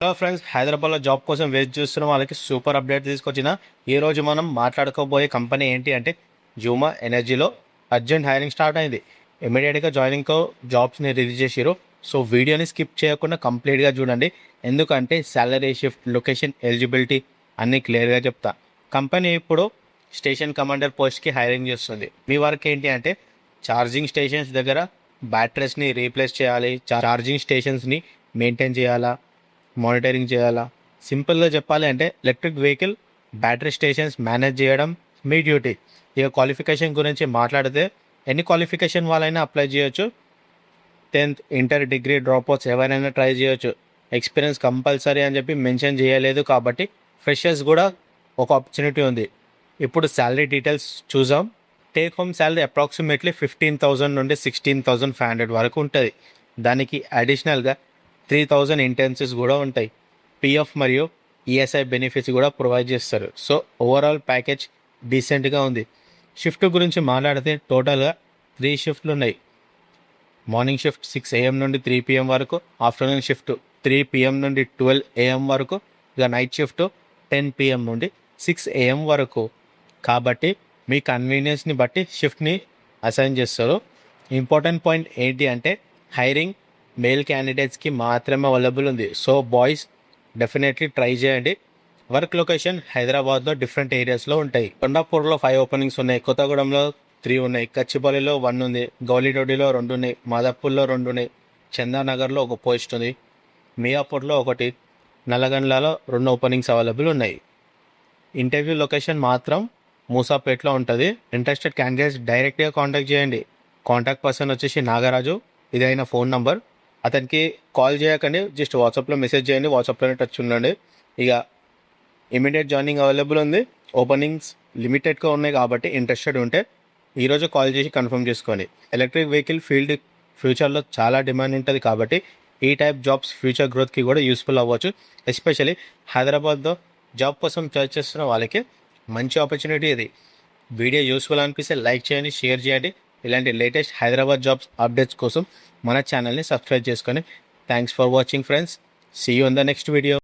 Hello friends, హైదరాబాద్లో job కోసం wait చేస్తున్న వాళ్ళకి సూపర్ అప్డేట్ తీసుకొచ్చిన. ఈరోజు మనం మాట్లాడుకోబోయే కంపెనీ ఏంటి అంటే జూమా ఎనర్జీలో అర్జెంట్ హైరింగ్ స్టార్ట్ అయింది. ఇమీడియట్గా జాయినింగ్తో జాబ్స్ని రిలీజ్ చేసిరు. సో వీడియోని స్కిప్ చేయకుండా కంప్లీట్గా చూడండి, ఎందుకంటే శాలరీ, షిఫ్ట్, లొకేషన్, ఎలిజిబిలిటీ అన్నీ క్లియర్గా చెప్తా. కంపెనీ ఇప్పుడు స్టేషన్ కమాండర్ పోస్ట్కి హైరింగ్ చేస్తుంది. మీ వర్క్ ఏంటి అంటే ఛార్జింగ్ స్టేషన్స్ దగ్గర బ్యాటరీస్ని రీప్లేస్ చేయాలి, ఛార్జింగ్ స్టేషన్స్ని మెయింటైన్ చేయాలా, మానిటరింగ్ చేయాలా. సింపుల్గా చెప్పాలి అంటే electric vehicle battery stations manage చేయడం మీ డ్యూటీ. ఇక క్వాలిఫికేషన్ గురించి మాట్లాడితే ఎన్ని క్వాలిఫికేషన్ వాళ్ళైనా అప్లై చేయొచ్చు. 10th, ఇంటర్, డిగ్రీ డ్రాప్అవుట్స్ ఎవరైనా ట్రై చేయొచ్చు. ఎక్స్పీరియన్స్ కంపల్సరీ అని చెప్పి మెన్షన్ చేయలేదు, కాబట్టి ఫ్రెషర్స్ కూడా ఒక ఆపర్చునిటీ ఉంది. ఇప్పుడు శాలరీ డీటెయిల్స్ చూసాం. టేక్ హోమ్ శాలరీ అప్రాక్సిమేట్లీ 15,000 నుండి 16,500 వరకు ఉంటుంది. దానికి అడిషనల్గా 3,000 ఇంటెన్సివ్స్ కూడా ఉంటాయి. పిఎఫ్ మరియు ఈఎస్ఐ బెనిఫిట్స్ కూడా ప్రొవైడ్ చేస్తారు. సో ఓవరాల్ ప్యాకేజ్ డీసెంట్గా ఉంది. షిఫ్ట్ గురించి మాట్లాడితే టోటల్గా 3 షిఫ్ట్లు ఉన్నాయి. మార్నింగ్ షిఫ్ట్ 6 AM నుండి 3 PM వరకు, ఆఫ్టర్నూన్ షిఫ్ట్ 3 PM నుండి 12 AM వరకు, ఇక నైట్ షిఫ్ట్ 10 PM నుండి 6 AM వరకు. కాబట్టి మీ కన్వీనియన్స్ని బట్టి షిఫ్ట్ని అసైన్ చేస్తారు. ఇంపార్టెంట్ పాయింట్ ఏంటి అంటే హైరింగ్ మేల్ క్యాండిడేట్స్కి మాత్రమే అవైలబుల్ ఉంది. సో బాయ్స్ డెఫినెట్లీ ట్రై చేయండి. వర్క్ లొకేషన్ హైదరాబాద్లో డిఫరెంట్ ఏరియాస్లో ఉంటాయి. కొండాపూర్లో 5 ఓపెనింగ్స్ ఉన్నాయి, కొత్తగూడెంలో 3 ఉన్నాయి, కచ్చిపల్లిలో 1 ఉంది, గౌలిడోడిలో 2 ఉన్నాయి, మాదాపూర్లో 2 ఉన్నాయి, చందానగర్లో 1 పోస్ట్ ఉంది, మియాపూర్లో 1, నల్లగండ్లలో 2 ఓపెనింగ్స్ అవైలబుల్ ఉన్నాయి. ఇంటర్వ్యూ లొకేషన్ మాత్రం మూసాపేట్లో ఉంటుంది. ఇంట్రెస్టెడ్ క్యాండిడేట్స్ డైరెక్ట్గా కాంటాక్ట్ చేయండి. కాంటాక్ట్ పర్సన్ వచ్చేసి నాగరాజు. ఇదైన ఫోన్ నంబర్. అతనికి కాల్ చేయకండి, జస్ట్ వాట్సాప్లో మెసేజ్ చేయండి, వాట్సాప్లోనే టచ్ ఉండండి. ఇక ఇమీడియట్ జాయినింగ్ అవైలబుల్ ఉంది. ఓపెనింగ్స్ లిమిటెడ్గా ఉన్నాయి, కాబట్టి ఇంట్రెస్టెడ్ ఉంటే ఈరోజు కాల్ చేసి కన్ఫర్మ్ చేసుకోండి. ఎలక్ట్రిక్ వెహికల్ ఫీల్డ్ ఫ్యూచర్లో చాలా డిమాండ్ ఉంటుంది, కాబట్టి ఈ టైప్ జాబ్స్ ఫ్యూచర్ గ్రోత్కి కూడా యూస్ఫుల్ అవ్వచ్చు. ఎస్పెషల్లీ హైదరాబాద్లో జాబ్ కోసం సర్చ్ చేస్తున్న వాళ్ళకి మంచి ఆపర్చునిటీ ఇది. వీడియో యూస్ఫుల్ అనిపిస్తే లైక్ చేయండి, షేర్ చేయండి. ఇలాంటి లేటెస్ట్ హైదరాబాద్ జాబ్స్ అప్డేట్స్ కోసం మన ఛానల్ని సబ్స్క్రైబ్ చేసుకొని. Thanks for watching friends. See you in the next video.